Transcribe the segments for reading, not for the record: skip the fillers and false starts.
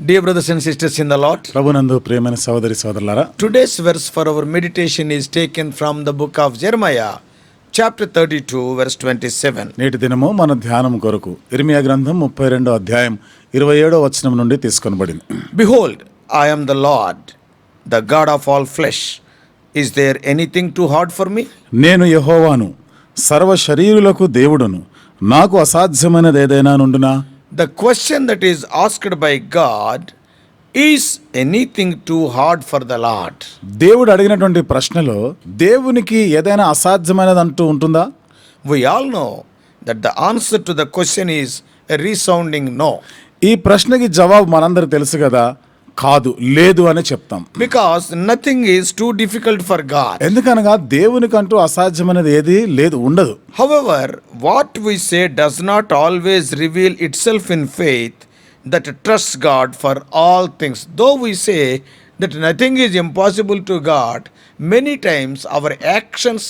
Dear brothers and sisters in the Lord, ప్రభునందు ప్రియమైన సోదరి సోదరులారా, today's verse for our meditation is taken from the book of Jeremiah, chapter 32, verse 27. నేటి దినము మన ధ్యానం కొరకు ఇర్మియా గ్రంథం 32వ అధ్యాయం 27వ వచనం నుండి తీసుకొనబడింది. Behold, I am the Lord, the God of all flesh. Is there anything too hard for me? నేను యెహోవాను, సర్వ శరీరులకు దేవుడును, నాకు అసాధ్యమైనది ఏదైనా నుండునా? The question that is asked by God, is anything too hard for the Lord? దేవుడు అడిగినటువంటి ప్రశ్నలో దేవునికి ఏదైనా అసాధ్యమైనది అంటూ ఉంటుందా? We all know that the answer to the question is a resounding no. ఈ ప్రశ్నకి జవాబు మనందరికీ తెలుసు కదా, కాదు, లేదు అని చెప్తాం. Because nothing is too difficult for God. ఎందుకనగా దేవునికంటూ అసాధ్యమైనది ఏది లేదు, ఉండదు. However, what we say does not always reveal itself in faith that trusts God for all things. Though we say that nothing is impossible to God, many times our actions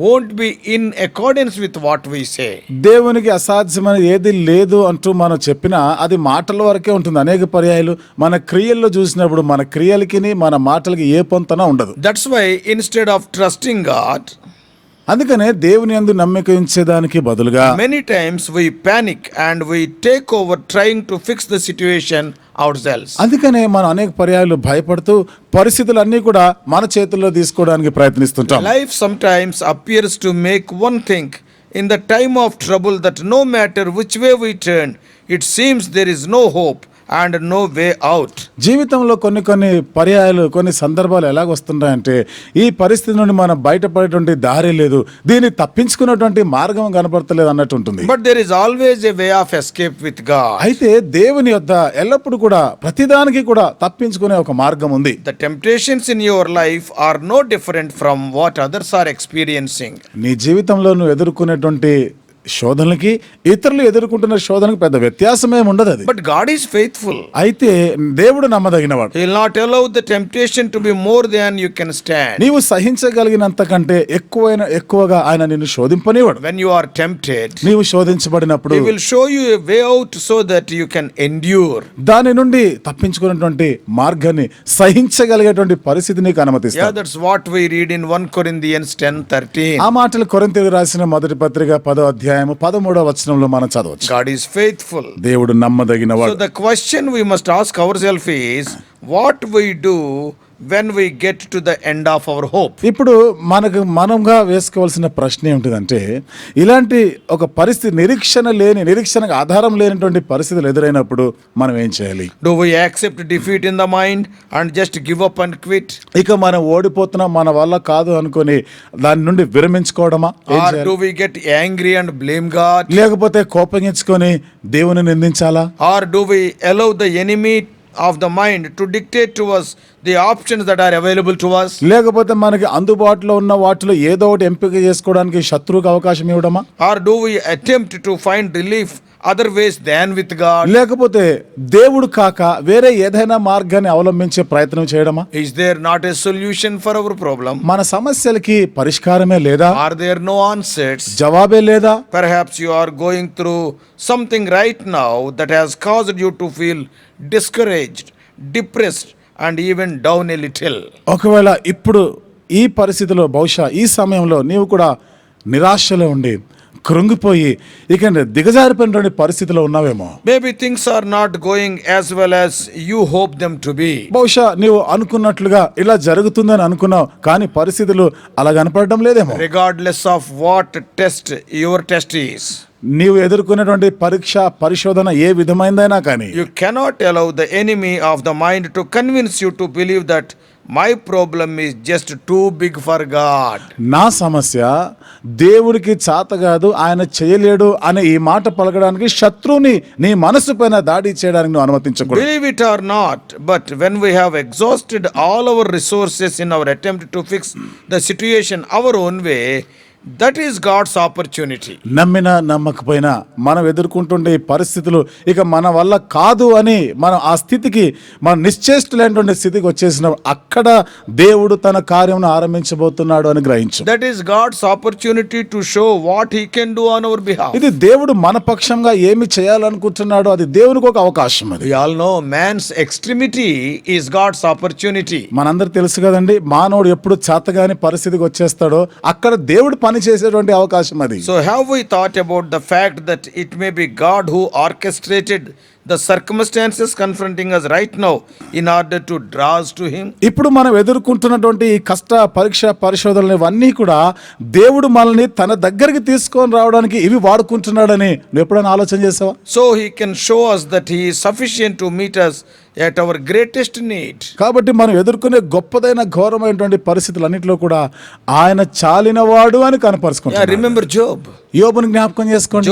won't be in accordance with what we say. దేవునికి అసాధ్యమైన ఏది లేదు అంటూ మనం చెప్పినా అది మాటల వరకే ఉంటుంది. అనేక పర్యాయాలు మన క్రియల్లో చూసినప్పుడు మన క్రియలకి మన మాటలకి ఏ పొంతన ఉండదు. That's why instead of trusting God, అందుకనే దేవుని యందు నమ్మిక ఉంచేదానికి బదులుగా many times we panic and we take over trying to fix the situation ourselves. అందుకనే మనం అనేక పర్యాయాలు భయపడుతూ పరిస్థితులన్నీ కూడా మన చేతుల్లో తీసుకోవడానికి ప్రయత్నిస్తుంటాం. Life sometimes appears to make one think in the time of trouble that no matter which way we turn, it seems there is no hope and no way out. జీవితంలో కొన్ని పర్యాయాలు కొన్ని సందర్భాలు ఎలాగొస్తుంటాయంటే ఈ పరిస్థితి నుండి మనం బయటపడేటువంటి దారి లేదు, దీన్ని తప్పించుకున్నటువంటి మార్గం కనపడతలేదు అన్నట్టు ఉంటుంది. But there is always a way of escape with God. అయితే దేవుని యొద్ద ఎల్లప్పుడూ కూడా ప్రతిదానికి కూడా తప్పించుకునే ఒక మార్గం ఉంది. The temptations in your life are no different from what others are experiencing. నీ జీవితంలో నువ్వు ఎదుర్కొనేటువంటి శోధనలకి ఇతరులు ఎదుర్కొంటున్న శోధనకి పెద్ద వ్యత్యాసమే ఉండదు. అది But God is faithful. అయితే దేవుడు నమ్మదగినవాడు. He will not allow the temptation to be more than you can stand. నీవు సహించగలిగినంత కంటే ఎక్కువగా ఆయన నిన్ను శోధింపనివాడు. When you are tempted, నీవు శోధించబడినప్పుడు He will show you a way out so that you can endure. దాని నుండి తప్పించుకున్నటువంటి మార్గాన్ని సహించగలిగేటువంటి పరిస్థితి నీకు అనుమతిస్తాడు. Yeah, that's what we read in 1 Corinthians 10:13. ఆ మాటలు కొరింథీయులకు రాసిన మొదటి పత్రిక 10వ అధ్యాయం 13వ వచనంలో మనం చదవచ్చు. God is faithful. దేవుడు నమ్మదగినవాడు. So the question we must ask ourselves is, what we do when we get to the end of our hope? ఇప్పుడు మనంగా వేసుకోవాల్సిన ప్రశ్న ఏమిటిదంటే, ఇలాంటి ఒక పరిస్థితి నిరీక్షణకు ఆధారం లేనటువంటి పరిస్థితులు ఎదురైనప్పుడు మనం ఏం చేయాలి? Do we accept defeat in the mind and just give up and quit? ఇక మనం ఓడిపోతున్నాం, మన వల్ల కాదు అనుకొని దాని నుండి విరమించుకోవడమా? Or do we get angry and blame God? లేకపోతే కోపగించుకొని దేవుని నిందించాలా? Or do we allow the enemy of the mind to dictate to us the options that are available to us? లేకపోతే మనకి అందుబాటులో ఉన్న వాటిలో ఏదో ఒకటి ఎంపిక చేసుకోవడానికి శత్రువుకు అవకాశం ఇవ్వడమా? Or do we attempt to find relief other ways than with God? లేకపోతే దేవుడు కాక వేరే ఏదైనా మార్గాన్ని అవలంబించే ప్రయత్నం చేయడమా? Is there not a solution for our problem? మన సమస్యలకి పరిష్కారమే లేదా? Are there no answers? జవాబే లేదా? Perhaps you are going through something right now that has caused you to feel discouraged, depressed and even down a little. ఒకవేళ ఇప్పుడు ఈ పరిస్థితిలో బహుశా ఈ సమయంలో నీవు కూడా నిరాశలో ఉండి కృంగిపోయి ఇక దిగజారిపోయినటువంటి పరిస్థితిలో ఉన్నావేమో. Maybe things are not going as well as you hope them to be. బహుశా నీవు అనుకున్నట్లుగా ఇలా జరుగుతుందని అనుకున్నావు, కానీ పరిస్థితులు అలా కనపడడం లేదేమో. Regardless of what test your test is, నీవు ఎదుర్కొనేటువంటి పరిశోధన ఏ విధమైనదైనా కానీ you cannot allow the enemy of the mind to convince you to believe that my problem is just too big for God. నా సమస్య దేవుడికి చేత కాదు, ఆయన చేయలేడు అనే ఈ మాట పలకడానికి శత్రువుని నీ మనసు పైన దాడి చేయడానికి నువ్వు అనుమతించకూడదు. Believe it or not, but when we have exhausted all our resources in our attempt to fix the situation our own way, That is God's opportunity. నమ్మినా నమ్మకపోయినా మనం ఎదుర్కొంటుండే ఈ పరిస్థితులు ఇక మన వల్ల కాదు అని మనం ఆ స్థితికి మనం నిశ్చేష్టులైనటువంటి స్థితికి వచ్చేసినప్పుడు అక్కడ దేవుడు తన కార్యమును ఆరంభించబోతున్నాడు అని గ్రహించు. That is God's opportunity to show what he can do on our behalf. ఇది దేవుడు మన పక్షంగా ఏమి చేయాలనుకుంటున్నాడో అది దేవునికి ఒక అవకాశం. అది We all know man's extremity is God's opportunity. మనందరూ తెలుసు కదండి, మానవుడు ఎప్పుడు చేతగాని పరిస్థితికి వచ్చేస్తాడో అక్కడ దేవుడు పని చేసేటువంటి అవకాశం అది. So have we thought about the fact that it may be God who orchestrated the circumstances confronting us right now in order to draw us to him? ఇప్పుడు మనం ఎదుర్కొంటున్నటువంటి ఈ కష్ట పరీక్ష పరిశోధనలు ఇవన్నీ కూడా దేవుడు మనల్ని తన దగ్గరికి తీసుకొని రావడానికి ఇవి వాడుకుంటున్నాడని నువ్వు ఎప్పుడైనా ఆలోచన చేసావా? So he can show us that he is sufficient to meet us at our greatest need. కాబట్టి మనం ఎదుర్కొనే గొప్పదైన ఘోరమైనటువంటి పరిస్థితులన్నింటిలో కూడా ఆయన చాలినవాడు అని కనపరుచుకుంటాడు. Remember Job. యోబుని జ్ఞాపకం చేసుకోండి.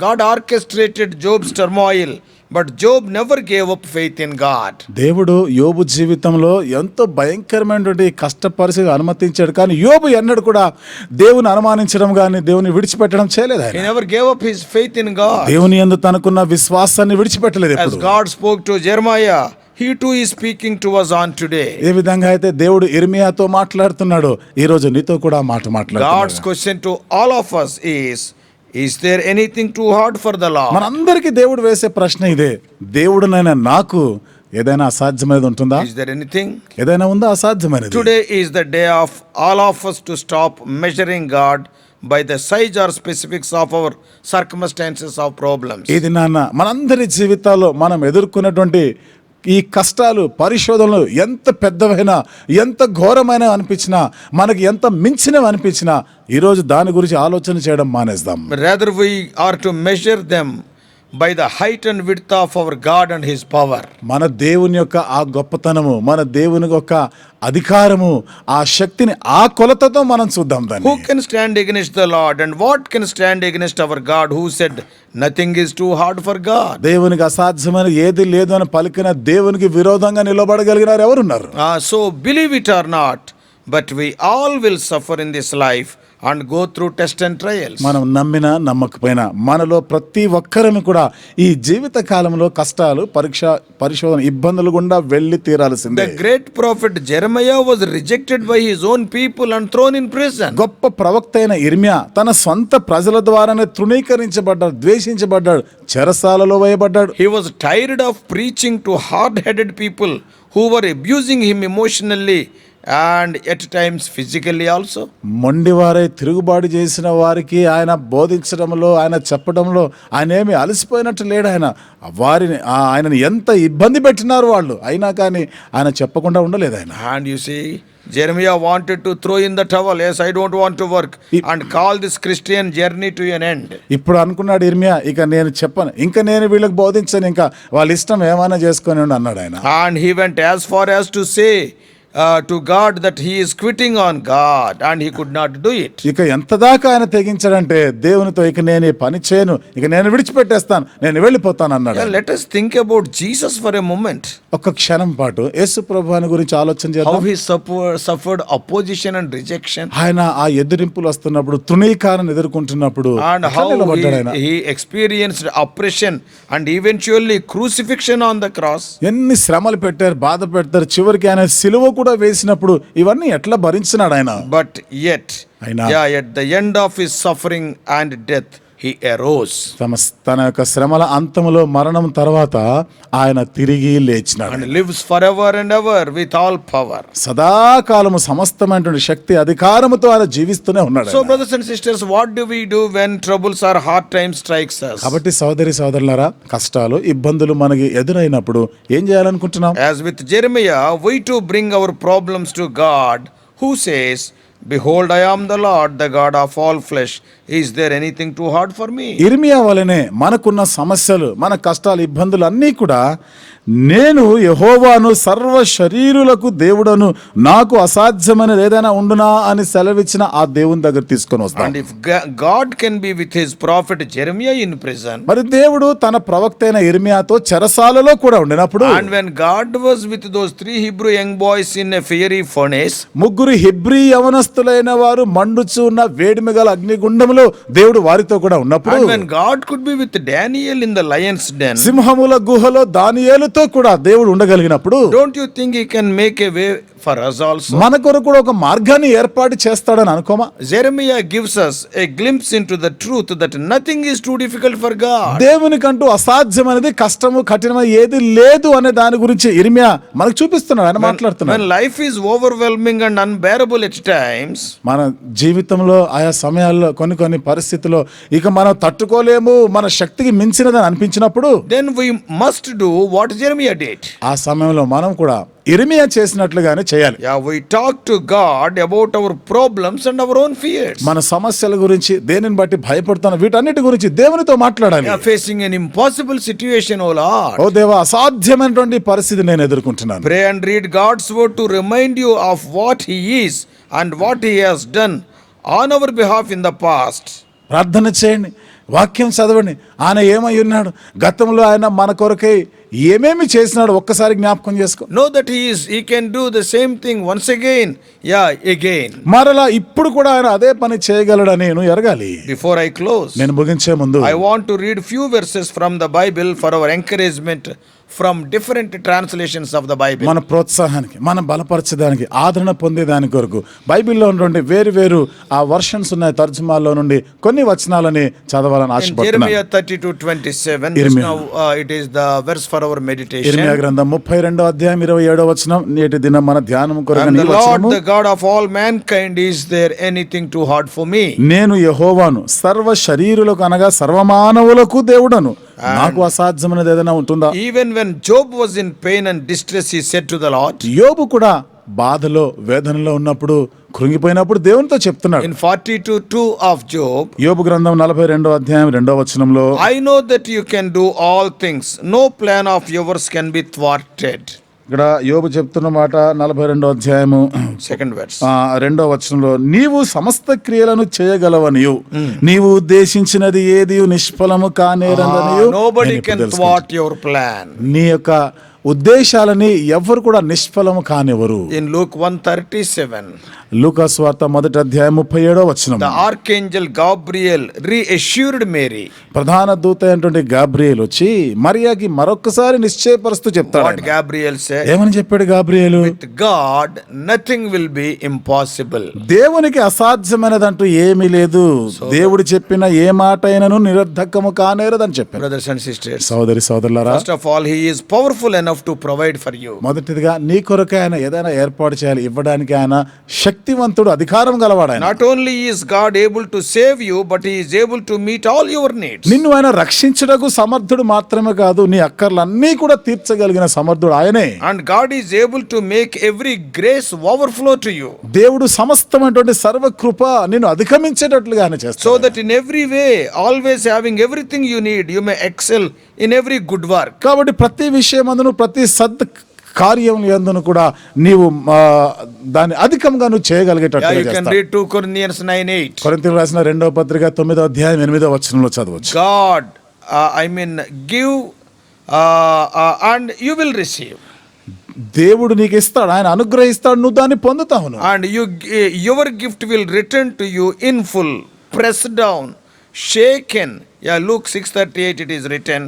God orchestrated Job's turmoil, but Job never gave up faith in God. దేవుడు యోబు జీవితంలో ఎంతో భయంకరమైనటువంటి కష్ట పరిస్థితి అనుమతించాడు, కానీ యోబు ఎన్నడూ కూడా దేవుని అనుమానించడం కానీ దేవుని విడిచిపెట్టడం చేయలేదు. He never gave up his faith in God. దేవుని యందు తనకున్న విశ్వాసాన్ని విడిచిపెట్టలేదు. As God spoke to Jeremiah, he too is speaking to us on today. ఏ విధంగా అయితే దేవుడు ఇర్మియాతో మాట్లాడుతున్నాడు, ఈ రోజు నీతో కూడా మాట్లాడుతున్నాడు. God's question to all of us is there anything too hard for the Lord? మనందరికీ దేవుడు వేసే ప్రశ్న ఇదే, దేవుడునైనా నాకు ఏదైనా అసాధ్యమైనది ఉంటుందా? Is there anything? ఏదైనా ఉందా అసాధ్యమైనది? Today is the day of all of us to stop measuring God by the size or specifics of our circumstances of problems. ఇది నాన్న మనందరి జీవితాల్లో మనం ఎదుర్కొన్నటువంటి ఈ కష్టాలు పరిశోధనలు ఎంత పెద్దవైనా ఎంత ఘోరమైన అనిపించినా మనకి ఎంత మించినవి అనిపించినా ఈరోజు దాని గురించి ఆలోచన చేయడం మానేద్దాం. Rather we are to measure them by the height and width of our God and his power. మన దేవుని యొక్క ఆ గొప్పతనము, మన దేవుని యొక్క అధికారము, ఆ శక్తిని ఆ కొలతతో మనం చూద్దాం దాన్ని. Who can stand against the Lord, and what can stand against our God, who said nothing is too hard for God? దేవునికి అసాధ్యమైన ఏది లేదు అని పలికిన దేవునికి విరోధంగా నిలబడగలిగినారు ఎవరున్నారు? So believe it or not, but we all will suffer in this life and go through tests and trials. మనం నమ్మినా నమ్మకపోయినా మనలో ప్రతి ఒక్కరిని కూడా ఈ జీవిత కాలంలో కష్టాలు పరిశోధన ఇబ్బందులు గుండా వెళ్ళి తీరాల్సిందే. The great prophet Jeremiah was rejected by his own people and thrown in prison. గొప్ప ప్రవక్త అయిన ఇర్మియా తన సొంత ప్రజల ద్వారానే తృణీకరించబడ్డాడు, ద్వేషించబడ్డాడు, చెరసాలలో వేయబడ్డాడు. He was tired of preaching to hard-headed people who were abusing him emotionally and at times physically also. మొండివారై తిరుగుబాటు చేసిన వారికి ఆయన బోధించడంలో, ఆయన చెప్పడంలో ఆయన ఏమి అలసిపోయినట్టు లేడు. ఆయనని ఎంత ఇబ్బంది పెట్టినారు వాళ్ళు, అయినా కానీ ఆయన చెప్పకుండా ఉండలేదు ఆయన. And you see, Jeremiah wanted to throw in the towel. Yes, I don't want to work, and call this Christian journey to an end. ఇప్పుడు అనుకున్నాడు ఇర్మియా, ఇక నేను చెప్పను, ఇంకా నేను వీళ్ళకి బోధించను, ఇంకా వాళ్ళ ఇష్టం ఏమైనా చేసుకొని అన్నాడు ఆయన. And he went as far as to say to God that he is quitting on God, and he could not do it. ఇక ఎంత దాకా ఆయన తెగించాడంటే దేవునితో ఇక నేను ఈ పని చేయను, ఇక నేను విడిచిపెట్టేస్తాను, నేను వెళ్ళిపోతాను అన్నాడు. Let us think about Jesus for a moment. ఒక క్షణం పాటు యేసు ప్రభువుని గురించి ఆలోచన చేద్దాం. How he suffered opposition and rejection. ఆయన ఆ ఎదిరింపులు వస్తున్నప్పుడు, తృణీకారాన్ని ఎదుర్కొంటున్నప్పుడు, and how he experienced oppression and eventually crucifixion on the cross. ఎన్ని శ్రమలు పెట్టారు, బాధ పెడతారు, చివరికి ఆయన సిలువ కూడా వేసినప్పుడు ఇవన్నీ ఎట్లా భరించినాడు ఆయన. But yet at the end of his suffering and death he arose. తన యొక్క శ్రమల అంతములో, మరణం తర్వాత ఆయన తిరిగి లేచినాడు. And lives forever and ever with all power. సదాకాలము సమస్తమైనటువంటి శక్తి అధికారముతో ఆయన జీవిస్తూనే ఉన్నాడు. So brothers and sisters, what do we do when troubles or hard times strikes us? కాబట్టి సోదరులారా, కష్టాలు ఇబ్బందులు మనకి ఎదురైనప్పుడు ఏం చేయాలనుకుంటున్నాం? As with Jeremiah, we too bring our problems to God, who says, Behold, I am the Lord, the God of all flesh. Is there anything too hard for me? ఇర్మియా వలనే మనకున్న సమస్యలు, మన కష్టాలు, ఇబ్బందులు అన్నీ కూడా నేను యెహోవాను సర్వ శరీరులకు దేవుడను, నాకు అసాధ్యమైనది ఏదైనా ఉండునా అని సెలవిచ్చిన ఆ దేవుని దగ్గర తీసుకొని వస్తాం. And if God can be with his prophet Jeremiah in prison, మరి దేవుడు తన ప్రవక్త అయిన ఇర్మియాతో చెరసాలలో కూడా ఉండినప్పుడు, and when God was with those 3 Hebrew young boys in a fiery furnace, ముగ్గురు హెబ్రీ యవనస్తులైన వారు మండుచు ఉన్న వేడిమి గల అగ్నిగుండములో దేవుడు వారితో కూడా ఉన్నప్పుడు, and when God could be with Daniel in the lion's den, సింహముల గుహలో దానియేలుతో కూడా దేవుడు ఉండగలిగినప్పుడు, don't you think he can make a way for us also? మన కొరకు కూడా ఒక మార్గాన్ని ఏర్పాటు చేస్తాడని అనుకోమా? Jeremiah gives us a glimpse into the truth that nothing is too difficult for God. దేవునికంటూ అసాధ్యమైనది, కష్టము, కఠినమైన ఏది లేదు అనే దాని గురించి ఇర్మియా మనకు చూపిస్తున్నాడు, ఆయన మాట్లాడుతున్నాడు. When life is overwhelming and unbearable at times, మన జీవితంలో ఆయా సమయాల్లో కొన్ని పరిస్థితుల్లో ఇక మనం తట్టుకోలేము, మన శక్తికి మించినదని అనిపించినప్పుడు, then we must do what Jeremiah did. ఆ సమయంలో మనం కూడా ఇర్మియా చేసినట్లుగానే చేయాలి. Yeah, we talk to God about our problems and our own fears. మన సమస్యల గురించి, దేనిని బట్టి భయపడుతున్న వీటన్నిటి గురించి దేవునితో మాట్లాడాలి. Yeah, facing an impossible situation, oh Lord. ఓ దేవా, అసాధ్యమైనటువంటి పరిస్థితి నేను ఎదుర్కొంటున్నాను. Pray and read God's word to remind you of what he is and what he has done on our behalf in the past. ప్రార్థన చేయండి, వాక్యం చదవండి. ఆయన ఏమై ఉన్నాడు, గతంలో ఆయన మన కొరకై ఏమేమి చేసినాడు ఒక్కసారి జ్ఞాపకం చేసుకో. Know that he can do the same thing once again. Yeah, again. మరలా ఇప్పుడు కూడా ఆయన అదే పని చేయగలడని నేను ఎరగాలి. Before I close, నేను ముగించే ముందు I want to read few verses from the Bible for our encouragement from different translations of the Bible. మన ప్రోత్సాహానికి, మనం బలపరచడానికి, ఆదరణ పొందేదాని కొరకు బైబిల్లో ఉన్నటువంటి వేరు ఆ వర్షన్స్ ఉన్నాయి, తర్జుమాల్లో నుండి కొన్ని వచనాలని చదవాలని In ఆశపడుతున్నాను. Jeremiah 32:27, just now it is the verse for our meditation. ఇర్మియా గ్రంథం 32వ అధ్యాయం 27వ వచనం నేటి దినం మన ధ్యానం కొరకు And the ఈ Lord, వచనము, the God of all mankind, is there anything too hard for me? నేను యెహోవాను సర్వ శరీరులకు అనగా సర్వమానవులకు దేవుడను, నాకు అసాధ్యమైనది ఏదైనా ఉంటుందా? Even when Job was in pain and distress, he said to the Lord. యోబు కూడా బాధలో వేదనలో ఉన్నప్పుడు, కృంగిపోయినప్పుడు దేవునితో చెప్తున్నాడు. In 42:2 of Job, యోబు గ్రంథం 42వ అధ్యాయం 2వ వచనంలో, I know that you can do all things. No plan of yours can be thwarted. ఇక్కడ యోబు చెప్తున్న మాట 42వ అధ్యాయము Second verse. 2వ వచనంలో, నీవు సమస్త క్రియలను చేయగలవనియు, నీవు ఉద్దేశించినది ఏది నిష్ఫలము కానేరనియు. Nobody can thwart your plan. నీ యొక్క ఉద్దేశాలని ఎవ్వరు కూడా నిష్ఫలము కానివ్వరు. In Luke 1:37, లూకా సువార్త 1వ అధ్యాయం 37వ వచనం, the archangel Gabriel reassured Mary. ప్రధాన దూత అయినటువంటి గాబ్రియేల్ వచ్చి మరియాకి మరొకసారి నిశ్చయపరుస్తూ చెప్తాడు. What Gabriel said? ఏమని చెప్పాడు Gabriel? With God nothing will be impossible. దేవునికి అసాధ్యమైనదంటూ ఏమీ లేదు. దేవుడు చెప్పిన ఏ మాట అయినను నిరర్ధకము కానేరదని చెప్పాడు. Brothers and sisters, సోదరి సోదరులారా, first of all, he is powerful enough to provide for you. మొదటిదిగా నీ కొరకు ఆయన ఏదైనా ఏర్పాటు చేయాలి, ఇవ్వడానికి ఆయన శక్తివంతుడు, అధికారం గలవాడు ఆయన. Not only is God able to save you, but he is able to meet all your needs. నిన్ను ఆయన రక్షించుటకు సమర్థుడు మాత్రమే కాదు, నీ అక్కర్లన్నీ కూడా తీర్చగలిగిన సమర్థుడు ఆయనే. And God is able to make every grace overflow to you. దేవుడు సమస్తమైనటువంటి సర్వకృప నిన్ను అధిగమించేటట్లుగా ఆయన చేస్తాడు. So that in every way, always having everything you need, you may excel in every good work. కాబట్టి ప్రతి విషయమందును, ప్రతి సద్ కార్యం యందును కూడా నీవు దాన్ని అధికంగా నువ్వు చేయగలిగేటట్లుగా You can చేస్తాడు. read 2 Corinthians 9:8. కొరింథీయులకు రాసిన 2వ పత్రిక 9వ అధ్యాయం 8వ వచనంలో చదవచ్చు. God, give and you will receive. దేవుడు నీకు ఇస్తాడు, ఆయన అనుగ్రహిస్తాడు, నువ్వు దాన్ని పొందుతావు. And your gift will return to you in full, pressed down, shaken. Yeah, Luke 6:38 it is written.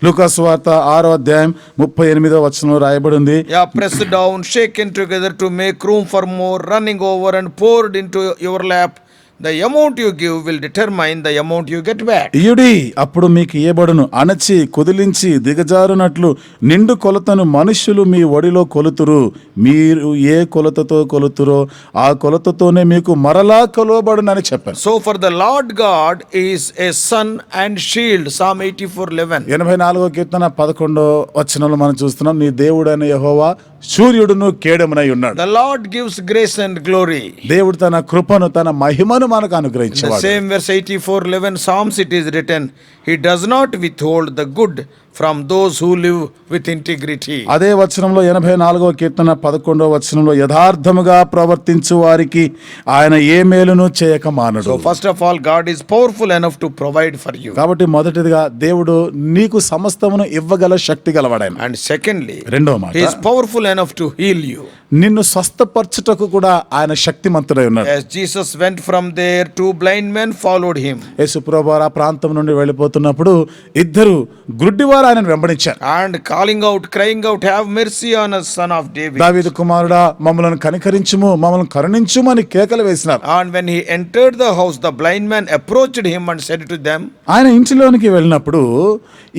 లూకా సువార్త 6వ అధ్యాయం 38వ వచనంలో రాయబడి ఉంది. Yeah, pressed down, shaken together to make room for more, running over and poured into your lap. The amount you give will determine the amount you get back. ఇయుడి అప్పుడు మీకు ఇయ్యబడును, అణచి కుదిలించి దిగజారునట్లు నిండు కొలతను మనుష్యులు మీ ఒడిలో కొలుతురు, మీరు ఏ కొలతతో కొలుతురో ఆ కొలతతోనే మీకు మరలా కొలవబడునని చెప్పారు. So for the Lord God is a sun and shield. Psalm 84:11. 84వ కీర్తన 11వ వచనంలో మనం చూస్తున్నాం, నీ దేవుడైన యెహోవా సూర్యుడును కేడమునై ఉన్నాడు. The Lord gives grace and glory. దేవుడు తన కృపను, తన మహిమను మనకు In the అనుగ్రహించేవాడు. same verse 84:11 Psalms it is written, he does not withhold the good from those who live with integrity. అదే వచనంలో 84వ కీర్తన 11వ వచనంలో యథార్థముగా ప్రవర్తించు వారికి ఆయన ఏ మేలును చేయక మానడు. So first of all, God is powerful enough to provide for you. కాబట్టి మొదటిదిగా దేవుడు నీకు సమస్తమును ఇవ్వగల శక్తి గలవాడాయన. And secondly, రెండవ మాట, he is powerful enough to heal you. నిన్ను స్వస్థపరచుటకు కూడా ఆయన శక్తిమంతుడై ఉన్నాడు. As Jesus went from there, two blind men followed him. యేసు ప్రభువారు ఆ ప్రాంతం నుండి వెళ్ళిపోతున్నప్పుడు ఇద్దరు గుడ్డివారు ఆయనను వెంబడించారు. And calling out, crying out, have mercy on us, son of David. దావీదు కుమారుడా, మమ్మలను కనికరించుము, మమ్మలను కరుణించుము అని కేకలు వేసినారు. And when he entered the house, the blind man approached him and said to them, ఆయన ఇంటిలోనికి వెళ్ళినప్పుడు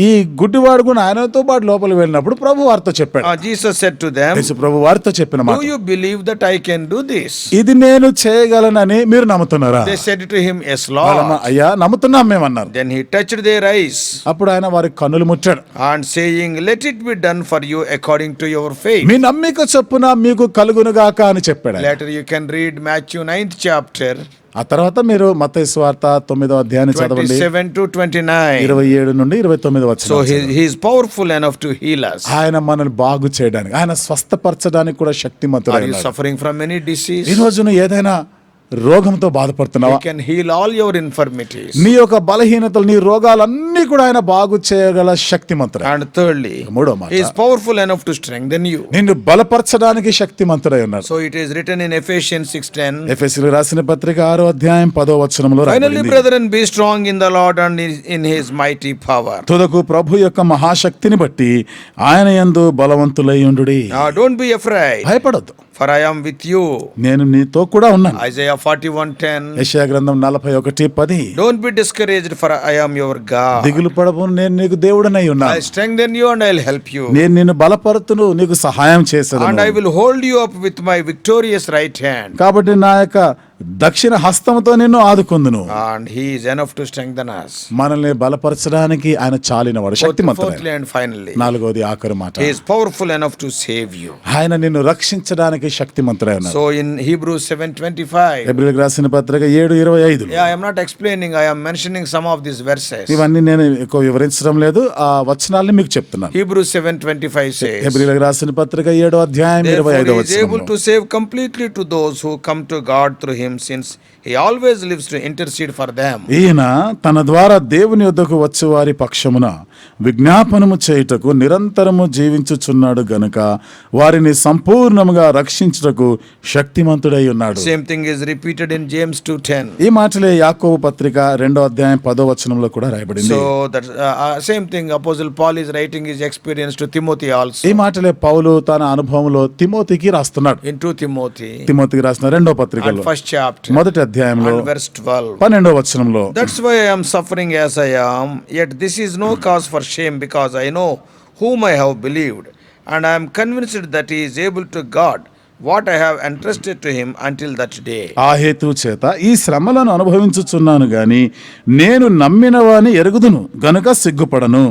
ఈ గుడ్డివాడు కూడా ఆయనతో పాటు లోపలికి వెళ్ళినప్పుడు ప్రభు వారితో చెప్పాడు. Jesus said to them, యేసు ప్రభు వారితో చెప్పిన మాట, do you believe that I can do this? ఇది నేను చేయగలనని మీరు నమ్ముతున్నారా? They said to him, yes, Lord. అయ్యా నమ్ముతున్నాం మేమన్నారు. Then he touched their eyes అప్పుడు ఆయన వారి కన్నులు ముట్టాడు. and saying, let it be done for you according to your faith. మీ నమ్మిక చొప్పున మీకు కలుగునుగాక అని చెప్పాడు. Later you can read Matthew 9th chapter, ఆ తర్వాత మీరు మత్తయి సువార్త 9వ అధ్యాయాన్ని చదవండి, 27 to 29. 27 నుండి 29 వచనం. So he is powerful enough to heal us. ఆయన మనల్ని బాగు చేయడానికి, ఆయన స్వస్థపరచడానికి కూడా Are శక్తిమంతుడై you ఉన్నాడు. suffering from any disease? ఈ రోజున ఏదైనా రోగంతో బాధపడుతున్నావా? He can heal all your infirmities. నీ యొక్క బలహీనతలు, నీ రోగాలన్నీ కూడా ఆయన బాగు చేయగల శక్తిమంతుడు. And thirdly, మూడో మాట, he is powerful enough to strengthen you. నిన్ను బలపరచడానికి శక్తిమంతుడై ఉన్నాడు. So it is written in Ephesians 6:10. ఎఫెసీయులకు రాసిన పత్రిక 6వ అధ్యాయం 10వ వచనంలో Finally, రాయబడింది, brethren, be strong in the Lord and in his mighty power. తుదకు ప్రభు యొక్క మహాశక్తిని బట్టి ఆయన యందు బలవంతులై ఉండుడి. Now don't be afraid, భయపడొద్దు, for I am with you. నేను నీతో కూడా ఉన్నాను. Isaiah 41:10. యెషయా గ్రంథం 41:10. Don't be discouraged, for I am your God. దిగులు పడవు, నేను నీకు దేవుడనై ఉన్నాను. I'll strengthen you and I'll help you. నేను నిన్ను బలపరుతును, నీకు సహాయం చేసేదను. And I will hold you up with my victorious right hand. కాబట్టి నా యొక్క దక్షిణ హస్తముతో నిన్ను ఆదుకొందును. And he is enough to strengthen us. మనల్ని బలపరచడానికి ఆయన చాలినవాడు, శక్తిమంతుడు. Fourthly and finally, నాలుగోది ఆఖరి మాట, he is powerful enough to save you. ఆయన నిన్ను రక్షించడానికి శక్తిమంతుడై ఉన్నాడు. So in Hebrews 7:25, హెబ్రీయులకు రాసిన పత్రిక 7:25. yeah, I am not explaining, I am mentioning some of these verses. ఇవన్నీ నేను ఎక్కువ వివరించడం లేదు, ఆ వచనాల్ని మీకు చెప్తున్నాను. Hebrews 7:25 says, హెబ్రీయులకు రాసిన పత్రిక 7వ అధ్యాయం therefore 25వ he is able వచనం, to save completely to those who come to God through him, since he always lives to intercede for them. ఈయన తన ద్వారా దేవుని యొద్దకు వచ్చే వారి పక్షమున విజ్ఞాపనము చేయుటకు నిరంతరము జీవించుచున్నాడు గనుక వారిని సంపూర్ణముగా రక్షించుటకు శక్తిమంతుడై ఉన్నాడు. Same thing is repeated in James 2:10. ఈ మాటలే యాకోబు పత్రిక 2వ అధ్యాయం 10వ వచనంలో కూడా రాయబడింది. So that same thing Apostle Paul is writing his experience to Timothy also. ఈ మాటలే పౌలు తన అనుభవంలో తిమోతికి రాస్తున్నాడు. In 2 Timothy తిమోతికి రాసిన 2వ and పత్రికలో 1st chapter మొదటి అధ్యాయంలో and verse 12. 12వ వచనంలో, That's why I am suffering as I am, yet this is no cause for shame, because I know whom I have believed, and I am convinced that he is able to guard what I have entrusted to him until that day. ఆ హేతువు చేత ఈ శ్రమలను అనుభవించుచున్నాను గాని నేను నమ్మిన వాని ఎరుగుదును గనుక సిగ్గుపడను.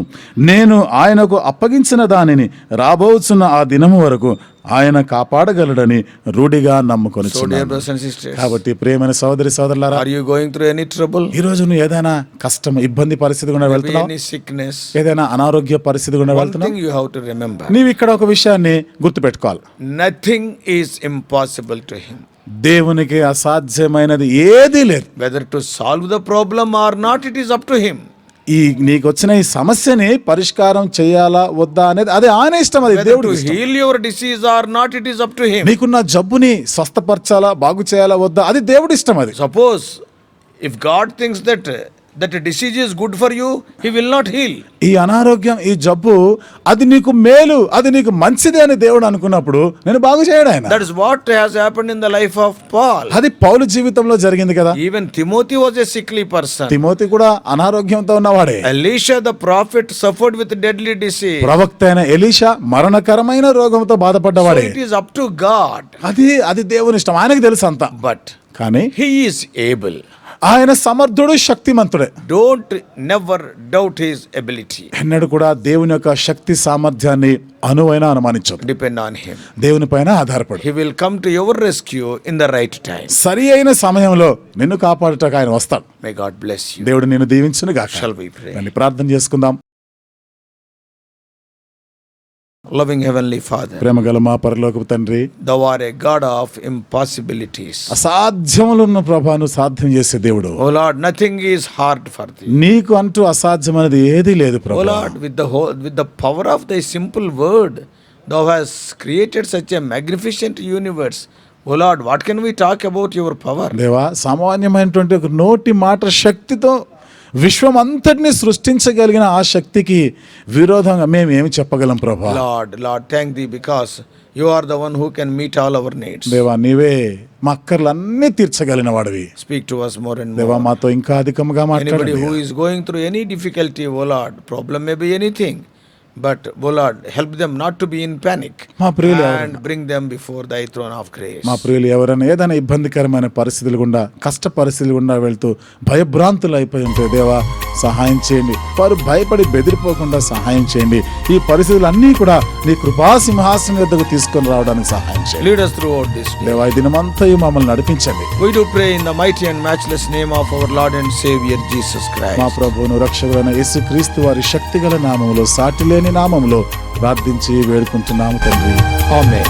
నేను ఆయనకు అప్పగించిన దానిని రాబోచున్న ఆ దినము వరకు ఆయన కాపాడగలడని రూఢిగా So dear నమ్ముకొనుచున్నాను. brothers and sisters, కాబట్టి ప్రియమైన సోదరి సోదరులారా, are you going through any trouble? ఈ రోజు నువ్వు ఏదైనా కష్టం, ఇబ్బంది పరిస్థితి గుండా Maybe వెళ్తున్నావు, any sickness? ఏదైనా అనారోగ్య పరిస్థితి గుండా One వెళ్తున్నావు, thing you have to remember, నీవు ఇక్కడ ఒక విషయాన్ని గుర్తుపెట్టుకోవాలి, nothing is impossible to him. దేవునికి అసాధ్యమైనది ఏదీ లేదు. Whether to solve the problem or not, it is up to him. ఈ నీకు వచ్చిన ఈ సమస్యని పరిష్కారం చేయాలా వద్దా అనేది అది ఆయన ఇష్టం, అది Whether దేవుడి to ఇష్టం. heal your disease or not, it is up to him. నీకున్న జబ్బుని స్వస్థపరచాలా బాగు చేయాలా వద్దా అది దేవుడి ఇష్టం. అది Suppose if God thinks that a disease is good for you, he will not heal. ఈ అనారోగ్యం, ఈ జబ్బు అది నీకు మేలు, అది నీకు మంచిది అని దేవుడు అనుకున్నప్పుడు నేను బాగు చేయడు ఆయన. That is what has happened in the life of Paul. అది పౌలు జీవితంలో జరిగింది కదా. Even Timothy was a sickly person. Timothy కూడా అనారోగ్యంతో ఉన్నవాడే. Elisha the prophet suffered with deadly disease. ప్రవక్త అయిన ఎలీషా మరణకరమైన రోగంతో So బాధపడ్డవాడే. it is up to God. అది దేవుని ఇష్టం, ఆయనకు తెలుసు అంతా. But కానీ he is able. ఆయన సమర్థుడు, శక్తిమంతుడే. Don't never doubt his ability. ఎన్నడూ కూడా దేవుని యొక్క శక్తి సామర్థ్యాన్ని అనువైనా అనుమానించదు. Depend on him. దేవుని పైన ఆధారపడు. He will come to your rescue in the right time. సరి అయిన సమయంలో నిన్ను కాపాడుటకు ఆయన వస్తాడు. May God bless you. దేవుడు నిన్ను దీవించును గాక. Shall we pray? ప్రార్థన చేసుకుందాం. Loving Heavenly Father, ప్రేమగల మా పరలోకపు తండ్రి, Thou art a God of impossibilities. అసాధ్యములున్న ప్రభాను సాధ్యం చేసే దేవుడు. O Lord, nothing is hard for Thee. నీకు అంటూ అసాధ్యమైనది ఏదీ లేదు O Prabhu. Lord, with the power of Thy simple word, Thou hast created such a magnificent universe. O Lord, what can we talk about Your power? దేవా, సామాన్యమైనటువంటి ఒక నోటి మాట శక్తితో విశ్వం అంతటిని సృష్టించగలిగిన ఆ శక్తికి విరోధంగా మేము ఏమి చెప్పగలం ప్రభా? Lord, thank Thee because You are the one who can meet all our needs. దేవా, నీవే మా అక్కర్లన్నీ తీర్చగలిగిన వాడివి. Speak to us more and దేవా, more. మాతో ఇంకా అధికంగా Anybody మాట్లాడండి. who is going through any difficulty, O Lord, problem may be anything. But, O Lord, help them not to be in panic మా ప్రియులు and bring them before Thy throne of grace. మా ప్రియులు ఎవరైనా ఏదైనా ఇబ్బందికరమైన పరిస్థితులు గుండా, కష్ట పరిస్థితులు గుండా వెళ్తూ భయభ్రాంతులు అయిపోయి ఉంటే దేవా సహాయం చేయండి. వారు భయపడి బెదిరిపోకుండా సహాయం చేయండి. ఈ పరిస్థితులన్నీ కూడా నీ కృపా సింహాసనం వద్దకు తీసుకొని రావడానికి సహాయం చేయండి. Lead us throughout this day. దేవా, ఈ దినమంతయు మమ్మల్ని నడిపించండి. We do pray in the mighty and matchless name of our Lord and Savior Jesus మా Christ. ప్రభువును రక్షకుడైన యేసుక్రీస్తు వారి శక్తిగల నామములో, సాటిలేని నామములో ప్రార్థించి వేడుకుంటున్నాము తండ్రి. Amen.